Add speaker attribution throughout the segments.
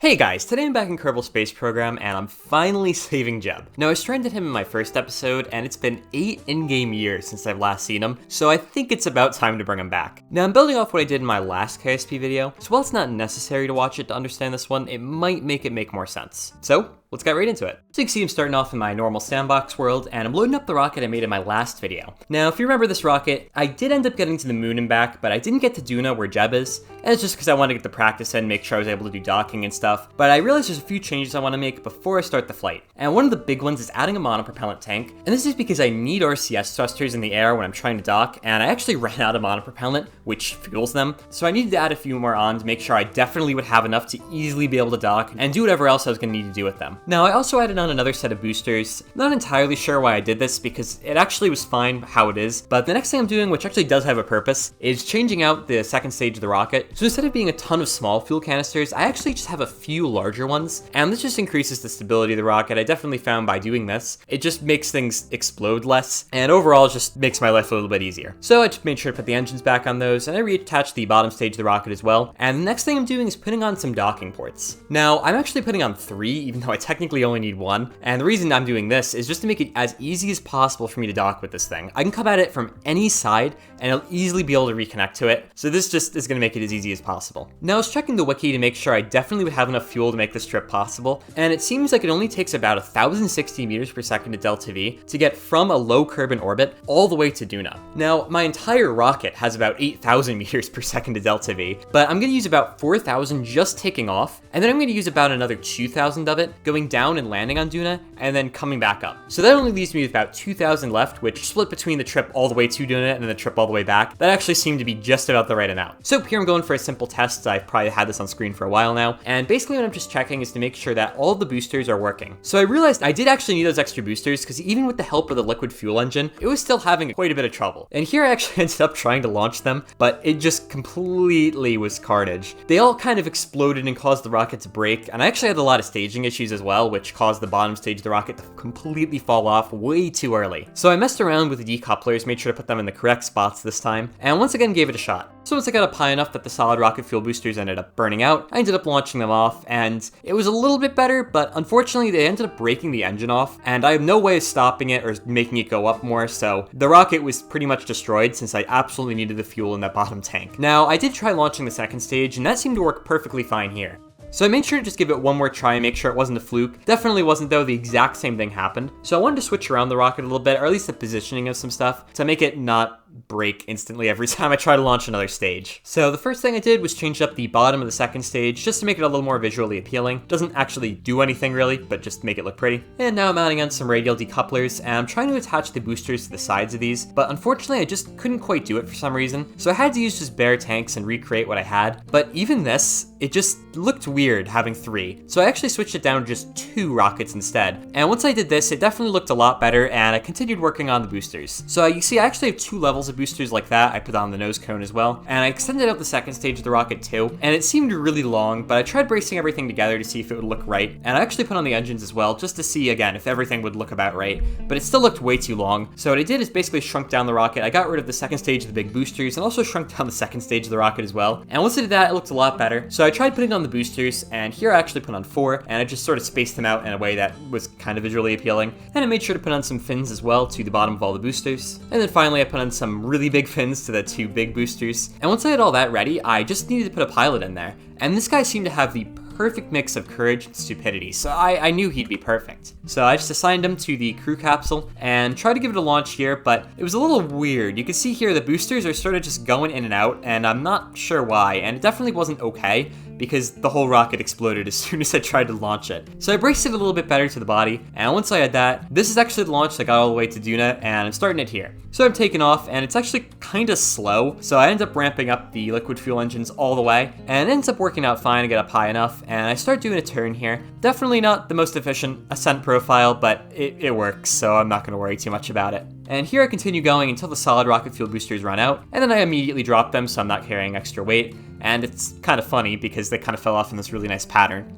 Speaker 1: Hey guys, today I'm back in Kerbal Space Program and I'm finally saving Jeb. Now I stranded him in my first episode and it's been 8 in-game years since I've last seen him, so I think it's about time to bring him back. Now I'm building off what I did in my last KSP video, so while it's not necessary to watch it to understand this one, it might make more sense. So, let's get right into it. So you can see I'm starting off in my normal sandbox world, and I'm loading up the rocket I made in my last video. Now, if you remember this rocket, I did end up getting to the moon and back, but I didn't get to Duna where Jeb is, and it's just because I wanted to get the practice in, make sure I was able to do docking and stuff, but I realized there's a few changes I want to make before I start the flight. And one of the big ones is adding a monopropellant tank, and this is because I need RCS thrusters in the air when I'm trying to dock, and I actually ran out of monopropellant, which fuels them, so I needed to add a few more on to make sure I definitely would have enough to easily be able to dock and do whatever else I was going to need to do with them. Now, I also added on another set of boosters. Not entirely sure why I did this because it actually was fine how it is, but the next thing I'm doing, which actually does have a purpose, is changing out the second stage of the rocket. So instead of being a ton of small fuel canisters, I actually just have a few larger ones, and this just increases the stability of the rocket. I definitely found by doing this, it just makes things explode less, and overall it just makes my life a little bit easier. So I just made sure to put the engines back on those, and I reattached the bottom stage of the rocket as well, and the next thing I'm doing is putting on some docking ports. Now, I'm actually putting on 3, even though I technically only need 1. And the reason I'm doing this is just to make it as easy as possible for me to dock with this thing. I can come at it from any side and I'll easily be able to reconnect to it. So this just is going to make it as easy as possible. Now I was checking the wiki to make sure I definitely would have enough fuel to make this trip possible. And it seems like it only takes about 1,060 meters per second to Delta V to get from a low Kerbin orbit all the way to Duna. Now my entire rocket has about 8,000 meters per second to Delta V, but I'm going to use about 4,000 just taking off. And then I'm going to use about another 2,000 of it going down and landing on Duna and then coming back up. So that only leaves me with about 2,000 left, which split between the trip all the way to Duna and then the trip all the way back. That actually seemed to be just about the right amount. So here I'm going for a simple test. I've probably had this on screen for a while now. And basically what I'm just checking is to make sure that all the boosters are working. So I realized I did actually need those extra boosters because even with the help of the liquid fuel engine, it was still having quite a bit of trouble. And here I actually ended up trying to launch them, but it just completely was carnage. They all kind of exploded and caused the rocket to break. And I actually had a lot of staging issues as well, which caused the bottom stage of the rocket to completely fall off way too early. So I messed around with the decouplers, made sure to put them in the correct spots this time, and once again gave it a shot. So once I got up high enough that the solid rocket fuel boosters ended up burning out, I ended up launching them off, and it was a little bit better, but unfortunately they ended up breaking the engine off, and I have no way of stopping it or making it go up more, so the rocket was pretty much destroyed since I absolutely needed the fuel in that bottom tank. Now, I did try launching the second stage, and that seemed to work perfectly fine here. So I made sure to just give it one more try and make sure it wasn't a fluke. Definitely wasn't though, the exact same thing happened. So I wanted to switch around the rocket a little bit, or at least the positioning of some stuff, to make it not break instantly every time I try to launch another stage. So the first thing I did was change up the bottom of the second stage just to make it a little more visually appealing. Doesn't actually do anything really, but just make it look pretty. And now I'm mounting on some radial decouplers, and I'm trying to attach the boosters to the sides of these, but unfortunately I just couldn't quite do it for some reason. So I had to use just bare tanks and recreate what I had, but even this, it just looked weird having 3. So I actually switched it down to just 2 rockets instead. And once I did this, it definitely looked a lot better, and I continued working on the boosters. So you see I actually have 2 levels of boosters like that. I put on the nose cone as well, and I extended out the second stage of the rocket too, and it seemed really long, but I tried bracing everything together to see if it would look right, and I actually put on the engines as well just to see again if everything would look about right, but it still looked way too long. So what I did is basically shrunk down the rocket. I got rid of the second stage of the big boosters and also shrunk down the second stage of the rocket as well, and once I did that it looked a lot better. So I tried putting on the boosters, and here I actually put on 4, and I just sort of spaced them out in a way that was kind of visually appealing, and I made sure to put on some fins as well to the bottom of all the boosters, and then finally I put on some really big fins to the 2 big boosters. And once I had all that ready, I just needed to put a pilot in there. And this guy seemed to have the perfect mix of courage and stupidity, so I knew he'd be perfect. So I just assigned him to the crew capsule and tried to give it a launch here, but it was a little weird. You can see here the boosters are sort of just going in and out, and I'm not sure why, and it definitely wasn't okay, because the whole rocket exploded as soon as I tried to launch it. So I braced it a little bit better to the body, and once I had that, this is actually the launch that got all the way to Duna, and I'm starting it here. So I'm taking off, and it's actually kind of slow, so I end up ramping up the liquid fuel engines all the way, and it ends up working out fine. I get up high enough, and I start doing a turn here. Definitely not the most efficient Ascent profile, but it works, so I'm not going to worry too much about it. And here I continue going until the solid rocket fuel boosters run out, and then I immediately drop them so I'm not carrying extra weight, and it's kind of funny because they kind of fell off in this really nice pattern.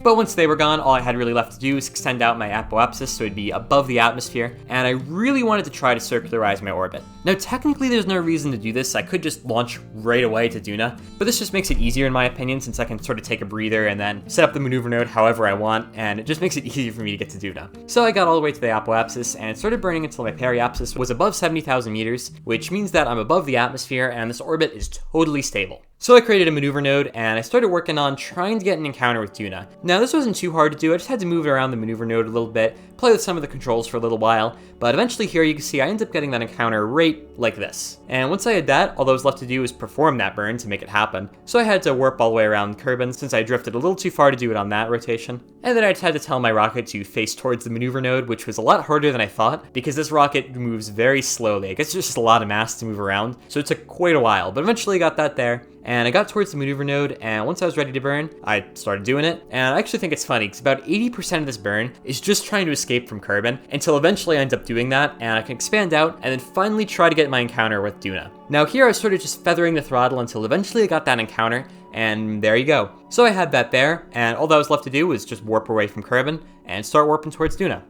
Speaker 1: But once they were gone, all I had really left to do was extend out my apoapsis so it'd be above the atmosphere, and I really wanted to try to circularize my orbit. Now technically there's no reason to do this, I could just launch right away to Duna, but this just makes it easier in my opinion since I can sort of take a breather and then set up the maneuver node however I want, and it just makes it easier for me to get to Duna. So I got all the way to the apoapsis and it started burning until my periapsis was above 70,000 meters, which means that I'm above the atmosphere and this orbit is totally stable. So I created a maneuver node and I started working on trying to get an encounter with Duna. Now this wasn't too hard to do, I just had to move it around the maneuver node a little bit, play with some of the controls for a little while, but eventually here you can see I ended up getting that encounter right like this. And once I had that, all that was left to do was perform that burn to make it happen. So I had to warp all the way around Kerbin since I drifted a little too far to do it on that rotation. And then I just had to tell my rocket to face towards the maneuver node, which was a lot harder than I thought because this rocket moves very slowly. I guess it's just a lot of mass to move around, so it took quite a while, but eventually I got that there. And I got towards the maneuver node, and once I was ready to burn, I started doing it. And I actually think it's funny, because about 80% of this burn is just trying to escape from Kerbin, until eventually I end up doing that, and I can expand out, and then finally try to get my encounter with Duna. Now here I was sort of just feathering the throttle until eventually I got that encounter, and there you go. So I had that there, and all that was left to do was just warp away from Kerbin, and start warping towards Duna.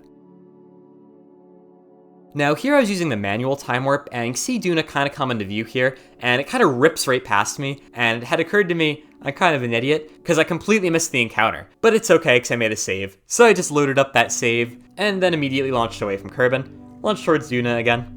Speaker 1: Now here I was using the manual time warp, and you can see Duna kind of come into view here, and it kind of rips right past me, and it had occurred to me, I'm kind of an idiot, because I completely missed the encounter. But it's okay, because I made a save. So I just loaded up that save, and then immediately launched away from Kerbin, launched towards Duna again.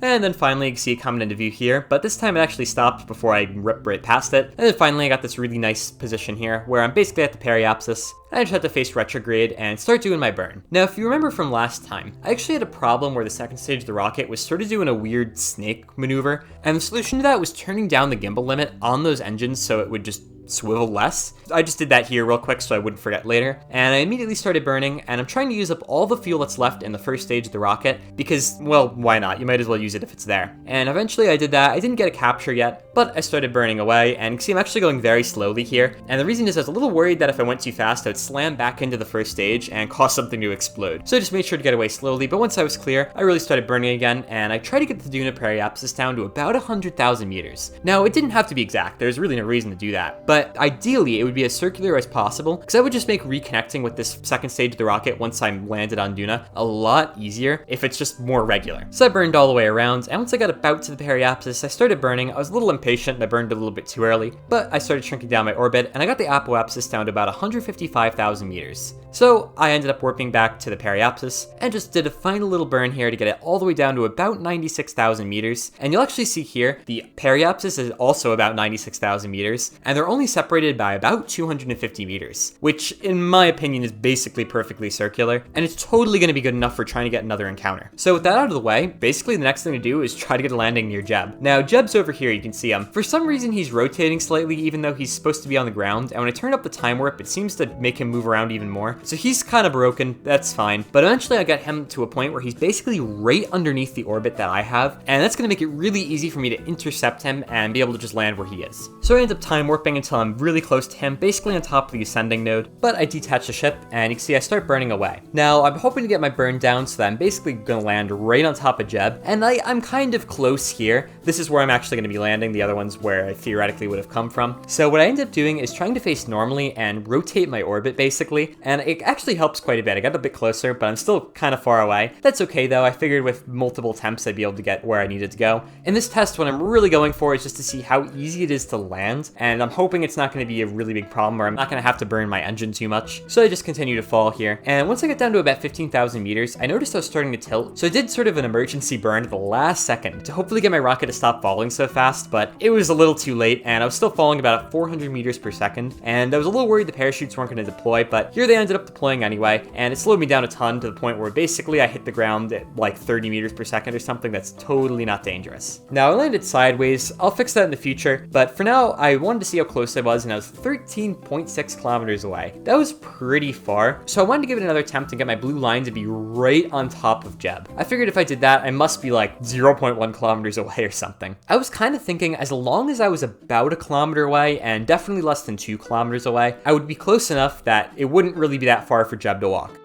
Speaker 1: And then finally you can see it coming into view here, but this time it actually stopped before I ripped right past it. And then finally I got this really nice position here, where I'm basically at the periapsis. I just had to face retrograde and start doing my burn. Now if you remember from last time, I actually had a problem where the second stage of the rocket was sort of doing a weird snake maneuver, and the solution to that was turning down the gimbal limit on those engines so it would just swivel less. I just did that here real quick so I wouldn't forget later, and I immediately started burning, and I'm trying to use up all the fuel that's left in the first stage of the rocket because, well, why not? You might as well use it if it's there. And eventually I did that. I didn't get a capture yet, but I started burning away, and you can see I'm actually going very slowly here, and the reason is I was a little worried that if I went too fast I would slam back into the first stage and cause something to explode. So I just made sure to get away slowly, but once I was clear, I really started burning again, and I tried to get the Duna periapsis down to about 100,000 meters. Now, it didn't have to be exact, there's really no reason to do that, but ideally it would be as circular as possible, because I would just make reconnecting with this second stage of the rocket once I'm landed on Duna a lot easier if it's just more regular. So I burned all the way around, and once I got about to the periapsis, I started burning. I was a little impatient and I burned a little bit too early, but I started shrinking down my orbit, and I got the apoapsis down to about 155,000 meters. So I ended up warping back to the periapsis, and just did a final little burn here to get it all the way down to about 96,000 meters, and you'll actually see here, the periapsis is also about 96,000 meters, and they're only separated by about 250 meters, which in my opinion is basically perfectly circular, and it's totally going to be good enough for trying to get another encounter. So with that out of the way, basically the next thing to do is try to get a landing near Jeb. Now Jeb's over here, you can see him. For some reason he's rotating slightly even though he's supposed to be on the ground, and when I turn up the time warp it seems to make him move around even more. So he's kind of broken, that's fine, but eventually I got him to a point where he's basically right underneath the orbit that I have, and that's going to make it really easy for me to intercept him and be able to just land where he is. So I end up time warping until I'm really close to him, basically on top of the ascending node, but I detach the ship, and you can see I start burning away. Now, I'm hoping to get my burn down so that I'm basically going to land right on top of Jeb, and I'm kind of close here. This is where I'm actually going to be landing, the other one's where I theoretically would have come from. So what I end up doing is trying to face normally and rotate my orbit basically, and it actually helps quite a bit. I got a bit closer, but I'm still kind of far away. That's okay though, I figured with multiple attempts I'd be able to get where I needed to go. In this test, what I'm really going for is just to see how easy it is to land, and I'm hoping it's not going to be a really big problem, or I'm not going to have to burn my engine too much. So I just continue to fall here, and once I get down to about 15,000 meters, I noticed I was starting to tilt, so I did sort of an emergency burn at the last second to hopefully get my rocket to stop falling so fast, but it was a little too late, and I was still falling about at 400 meters per second, and I was a little worried the parachutes weren't going to deploy, but here they ended up deploying anyway, and it slowed me down a ton to the point where basically I hit the ground at like 30 meters per second or something. That's totally not dangerous. Now I landed sideways, I'll fix that in the future, but for now I wanted to see how close I was, and I was 13.6 kilometers away. That was pretty far, so I wanted to give it another attempt and get my blue line to be right on top of Jeb. I figured if I did that, I must be like 0.1 kilometers away or something. I was kind of thinking as long as I was about a kilometer away, and definitely less than 2 kilometers away, I would be close enough that it wouldn't really be that far for Jeb to walk.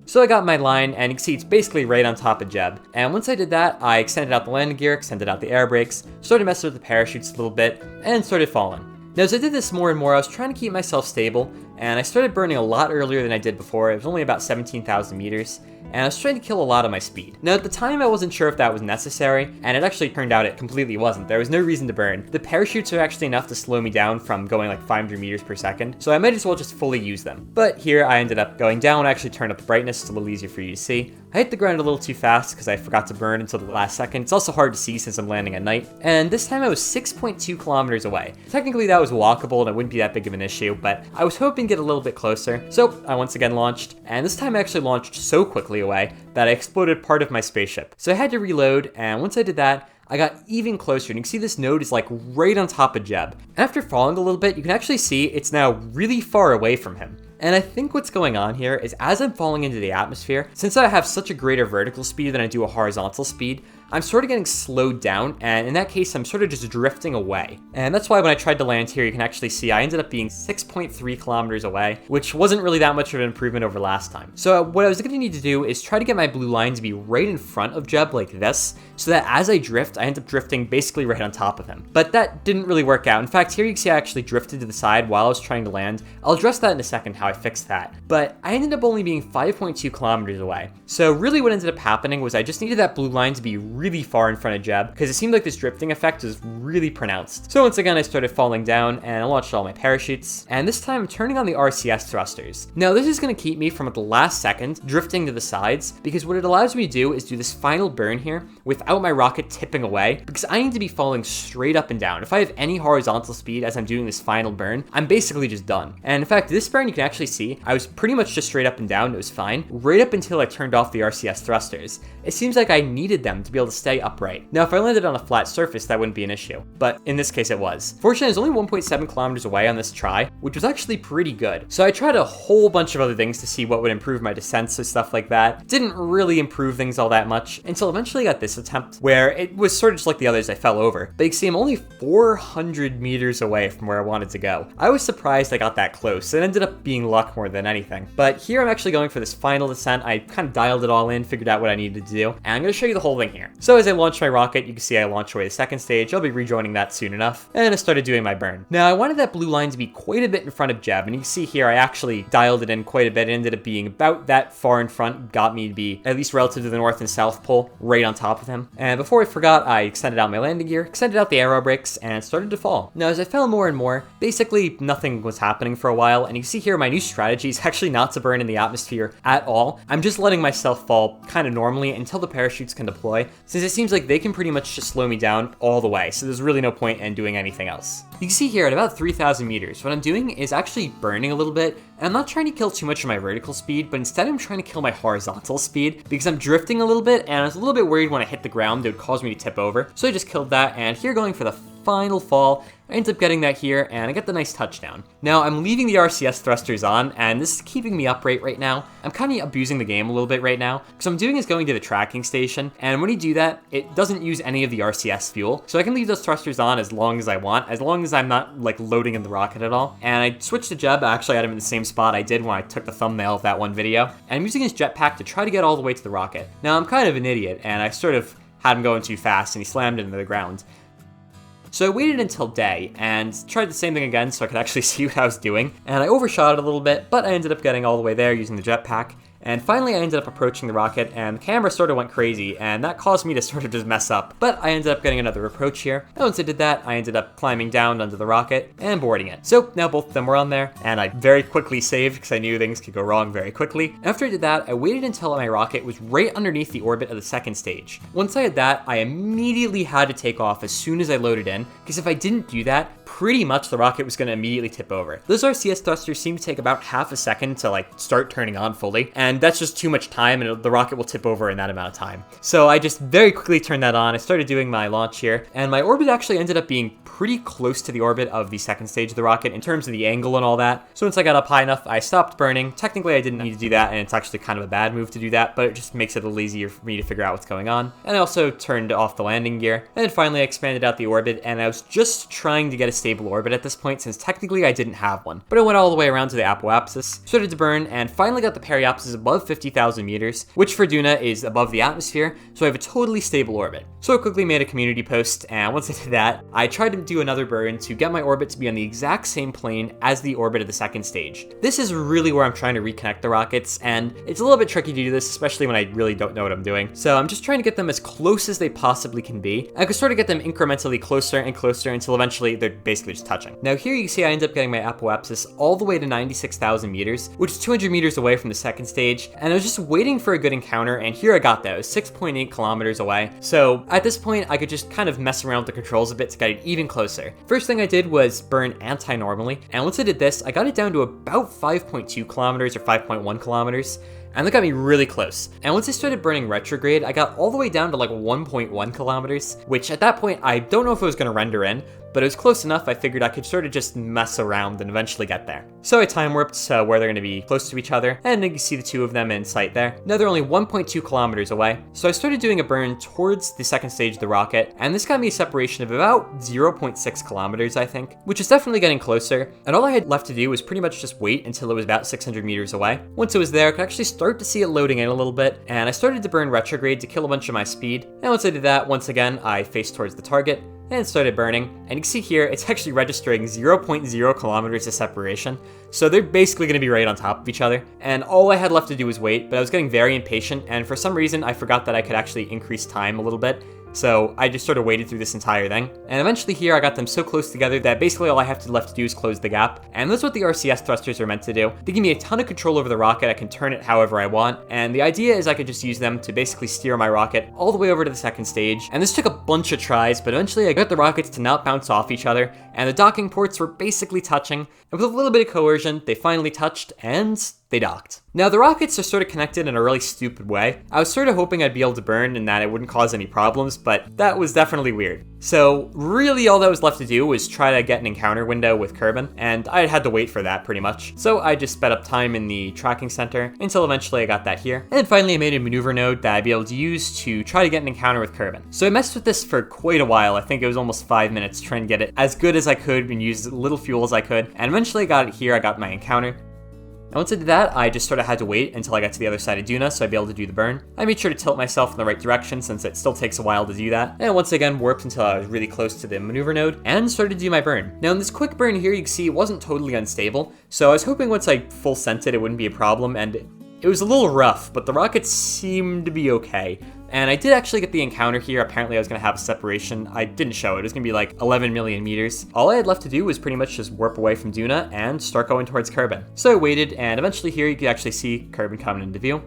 Speaker 1: So I got my line, and you can see it's basically right on top of Jeb. And once I did that, I extended out the landing gear, extended out the air brakes, started messing with the parachutes a little bit, and started falling. Now, as I did this more and more, I was trying to keep myself stable, and I started burning a lot earlier than I did before. It was only about 17,000 meters, and I was trying to kill a lot of my speed. Now, at the time, I wasn't sure if that was necessary, and it actually turned out it completely wasn't. There was no reason to burn. The parachutes are actually enough to slow me down from going like 500 meters per second, so I might as well just fully use them. But here, I ended up going down. I actually turned up the brightness. It's a little easier for you to see. I hit the ground a little too fast because I forgot to burn until the last second. It's also hard to see since I'm landing at night. And this time I was 6.2 kilometers away. Technically that was walkable and it wouldn't be that big of an issue, but I was hoping to get a little bit closer. So I once again launched, and this time I actually launched so quickly away that I exploded part of my spaceship. So I had to reload, and once I did that, I got even closer, and you can see this node is like right on top of Jeb. And after falling a little bit, you can actually see it's now really far away from him. And I think what's going on here is as I'm falling into the atmosphere, since I have such a greater vertical speed than I do a horizontal speed, I'm sort of getting slowed down, and in that case, I'm sort of just drifting away. And that's why when I tried to land here, you can actually see I ended up being 6.3 kilometers away, which wasn't really that much of an improvement over last time. So what I was gonna need to do is try to get my blue line to be right in front of Jeb like this, so that as I drift, I end up drifting basically right on top of him. But that didn't really work out. In fact, here you can see I actually drifted to the side while I was trying to land. I'll address that in a second, how I fixed that. But I ended up only being 5.2 kilometers away. So really what ended up happening was I just needed that blue line to be really far in front of Jeb, because it seemed like this drifting effect was really pronounced. So once again, I started falling down and I launched all my parachutes, and this time I'm turning on the RCS thrusters. Now this is going to keep me from at the last second drifting to the sides, because what it allows me to do is do this final burn here without my rocket tipping away, because I need to be falling straight up and down. If I have any horizontal speed as I'm doing this final burn, I'm basically just done. And in fact, this burn you can actually see, I was pretty much just straight up and down. It was fine, right up until I turned off the RCS thrusters. It seems like I needed them to be able to stay upright. Now, if I landed on a flat surface, that wouldn't be an issue, but in this case it was. Fortunately, I was only 1.7 kilometers away on this try, which was actually pretty good. So I tried a whole bunch of other things to see what would improve my descents and stuff like that. Didn't really improve things all that much until eventually I got this attempt where it was sort of just like the others. I fell over, but you can see I'm only 400 meters away from where I wanted to go. I was surprised I got that close. It ended up being luck more than anything. But here I'm actually going for this final descent. I kind of dialed it all in, figured out what I needed to do, and I'm going to show you the whole thing here. So as I launch my rocket, you can see I launched away the second stage. I'll be rejoining that soon enough, and I started doing my burn. Now I wanted that blue line to be quite a bit in front of Jeb, and you can see here I actually dialed it in quite a bit. It ended up being about that far in front, got me to be at least relative to the north and south pole, right on top of him. And before I forgot, I extended out my landing gear, extended out the aero brakes, and started to fall. Now as I fell more and more, basically nothing was happening for a while, and you can see here my new strategy is actually not to burn in the atmosphere at all. I'm just letting myself fall kind of normally until the parachutes can deploy, since it seems like they can pretty much just slow me down all the way, so there's really no point in doing anything else. You can see here at about 3,000 meters, what I'm doing is actually burning a little bit, and I'm not trying to kill too much of my vertical speed, but instead I'm trying to kill my horizontal speed, because I'm drifting a little bit, and I was a little bit worried when I hit the ground, it would cause me to tip over, so I just killed that, and here going for the final fall, I ended up getting that here, and I get the nice touchdown. Now, I'm leaving the RCS thrusters on, and this is keeping me upright right now. I'm kind of abusing the game a little bit right now, because what I'm doing is going to the tracking station, and when you do that, it doesn't use any of the RCS fuel, so I can leave those thrusters on as long as I want, as long as I'm not, like, loading in the rocket at all. And I switched to Jeb. I actually had him in the same spot I did when I took the thumbnail of that one video, and I'm using his jetpack to try to get all the way to the rocket. Now, I'm kind of an idiot, and I sort of had him going too fast, and he slammed into the ground. So I waited until day and tried the same thing again so I could actually see what I was doing, and I overshot it a little bit, but I ended up getting all the way there using the jetpack. And finally I ended up approaching the rocket, and the camera sort of went crazy, and that caused me to sort of just mess up. But I ended up getting another approach here, and once I did that, I ended up climbing down under the rocket and boarding it. So now both of them were on there, and I very quickly saved because I knew things could go wrong very quickly. After I did that, I waited until my rocket was right underneath the orbit of the second stage. Once I had that, I immediately had to take off as soon as I loaded in, because if I didn't do that, pretty much the rocket was going to immediately tip over. Those RCS thrusters seem to take about half a second to like start turning on fully, and that's just too much time, and the rocket will tip over in that amount of time. So I just very quickly turned that on. I started doing my launch here, and my orbit actually ended up being pretty close to the orbit of the second stage of the rocket in terms of the angle and all that. So once I got up high enough, I stopped burning. Technically, I didn't need to do that, and it's actually kind of a bad move to do that, but it just makes it a little easier for me to figure out what's going on. And I also turned off the landing gear, and then finally I expanded out the orbit, and I was just trying to get a stable orbit at this point, since technically I didn't have one. But I went all the way around to the apoapsis, started to burn, and finally got the periapsis above 50,000 meters, which for Duna is above the atmosphere, so I have a totally stable orbit. So I quickly made a community post, and once I did that, I tried to do another burn to get my orbit to be on the exact same plane as the orbit of the second stage. This is really where I'm trying to reconnect the rockets, and it's a little bit tricky to do this, especially when I really don't know what I'm doing. So I'm just trying to get them as close as they possibly can be. I could sort of get them incrementally closer and closer until eventually they're basically just touching. Now here you see I end up getting my apoapsis all the way to 96,000 meters, which is 200 meters away from the second stage, and I was just waiting for a good encounter, and here I got that. It was 6.8 kilometers away. So at this point, I could just kind of mess around with the controls a bit to get it even closer. First thing I did was burn anti-normally, and once I did this, I got it down to about 5.2 kilometers or 5.1 kilometers. And that got me really close. And once I started burning retrograde, I got all the way down to like 1.1 kilometers, which at that point, I don't know if it was gonna render in, but it was close enough I figured I could sort of just mess around and eventually get there. So I time warped where they're gonna be close to each other, and you can see the two of them in sight there. Now they're only 1.2 kilometers away. So I started doing a burn towards the second stage of the rocket, and this got me a separation of about 0.6 kilometers, I think, which is definitely getting closer. And all I had left to do was pretty much just wait until it was about 600 meters away. Once it was there, I could actually start to see it loading in a little bit, and I started to burn retrograde to kill a bunch of my speed. And once I did that, once again, I faced towards the target and started burning. And you can see here, it's actually registering 0.0 kilometers of separation. So they're basically gonna be right on top of each other. And all I had left to do was wait, but I was getting very impatient, and for some reason, I forgot that I could actually increase time a little bit. So I just sort of waited through this entire thing. And eventually here I got them so close together that basically all I have to left to do is close the gap. And that's what the RCS thrusters are meant to do. They give me a ton of control over the rocket. I can turn it however I want. And the idea is I could just use them to basically steer my rocket all the way over to the second stage. And this took a bunch of tries, but eventually I got the rockets to not bounce off each other. And the docking ports were basically touching. And with a little bit of coercion, they finally touched and they docked. Now the rockets are sort of connected in a really stupid way. I was sort of hoping I'd be able to burn and that it wouldn't cause any problems, but that was definitely weird. So really all that was left to do was try to get an encounter window with Kerbin, and I had to wait for that pretty much. So I just sped up time in the tracking center until eventually I got that here. And then finally I made a maneuver node that I'd be able to use to try to get an encounter with Kerbin. So I messed with this for quite a while. I think it was almost 5 minutes trying to get it as good as I could and use as little fuel as I could. And eventually I got it here, I got my encounter. And once I did that, I just sort of had to wait until I got to the other side of Duna so I'd be able to do the burn. I made sure to tilt myself in the right direction since it still takes a while to do that. And once again, warped until I was really close to the maneuver node and started to do my burn. Now in this quick burn here, you can see it wasn't totally unstable. So I was hoping once I full sent it, it wouldn't be a problem. And it was a little rough, but the rockets seemed to be okay. And I did actually get the encounter here. Apparently I was gonna have a separation. I didn't show it. It was gonna be like 11 million meters. All I had left to do was pretty much just warp away from Duna and start going towards Kerbin. So I waited, and eventually here you could actually see Kerbin coming into view.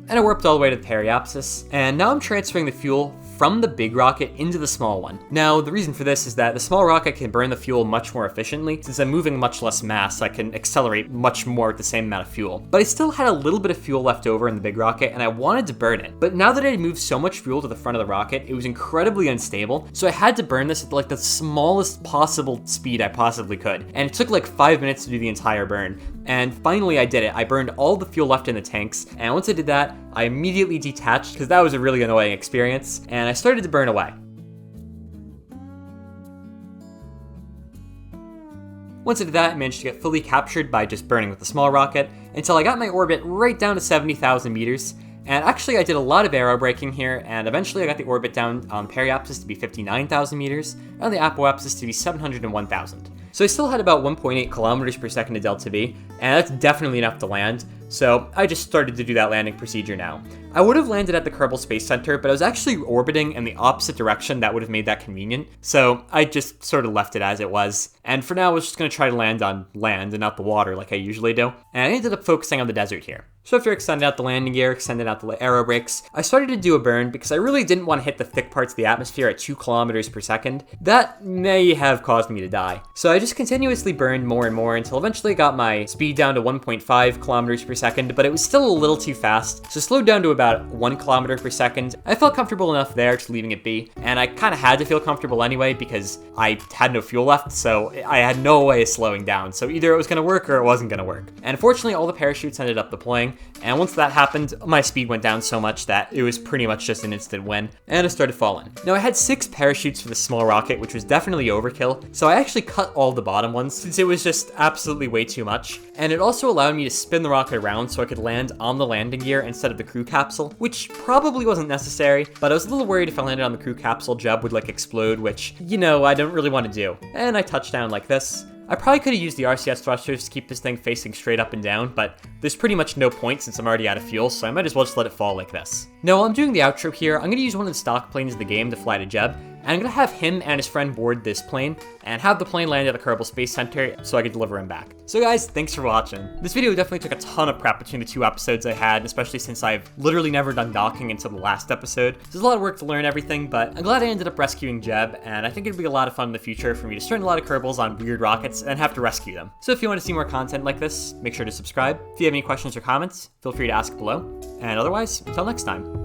Speaker 1: And I warped all the way to the periapsis, and now I'm transferring the fuel from the big rocket into the small one. Now, the reason for this is that the small rocket can burn the fuel much more efficiently. Since I'm moving much less mass, I can accelerate much more with the same amount of fuel. But I still had a little bit of fuel left over in the big rocket, and I wanted to burn it. But now that I had moved so much fuel to the front of the rocket, it was incredibly unstable, so I had to burn this at like the smallest possible speed I possibly could. And it took like 5 minutes to do the entire burn. And finally I did it. I burned all the fuel left in the tanks, and once I did that, I immediately detached because that was a really annoying experience, and I started to burn away. Once I did that, I managed to get fully captured by just burning with the small rocket until I got my orbit right down to 70,000 meters. And actually I did a lot of aero braking here, and eventually I got the orbit down on periapsis to be 59,000 meters, and the apoapsis to be 701,000. So I still had about 1.8 kilometers per second to delta V, and that's definitely enough to land. So I just started to do that landing procedure now. I would have landed at the Kerbal Space Center, but I was actually orbiting in the opposite direction that would have made that convenient. So I just sort of left it as it was. And for now, I was just going to try to land on land and not the water like I usually do. And I ended up focusing on the desert here. So after extending out the landing gear, extending out the aero brakes, I started to do a burn because I really didn't want to hit the thick parts of the atmosphere at 2 kilometers per second. That may have caused me to die. So I just continuously burned more and more until eventually I got my speed down to 1.5 kilometers per second, but it was still a little too fast. So slowed down to about 1 kilometer per second. I felt comfortable enough there just leaving it be. And I kind of had to feel comfortable anyway because I had no fuel left, so I had no way of slowing down. So either it was going to work or it wasn't going to work. And unfortunately, all the parachutes ended up deploying. flying, and once that happened, my speed went down so much that it was pretty much just an instant win, and I started falling. Now I had 6 parachutes for the small rocket, which was definitely overkill, so I actually cut all the bottom ones since it was just absolutely way too much, and it also allowed me to spin the rocket around so I could land on the landing gear instead of the crew capsule, which probably wasn't necessary, but I was a little worried if I landed on the crew capsule, Jeb would like explode, which, you know, I don't really want to do. And I touched down like this. I probably could have used the RCS thrusters to keep this thing facing straight up and down, but there's pretty much no point since I'm already out of fuel, so I might as well just let it fall like this. Now while I'm doing the outro here, I'm going to use one of the stock planes of the game to fly to Jeb, and I'm going to have him and his friend board this plane, and have the plane land at the Kerbal Space Center so I can deliver him back. So guys, thanks for watching. This video definitely took a ton of prep between the 2 episodes I had, especially since I've literally never done docking until the last episode. There's a lot of work to learn everything, but I'm glad I ended up rescuing Jeb, and I think it'd be a lot of fun in the future for me to start a lot of Kerbals on weird rockets and have to rescue them. So if you want to see more content like this, make sure to subscribe. If you have any questions or comments, feel free to ask below. And otherwise, until next time.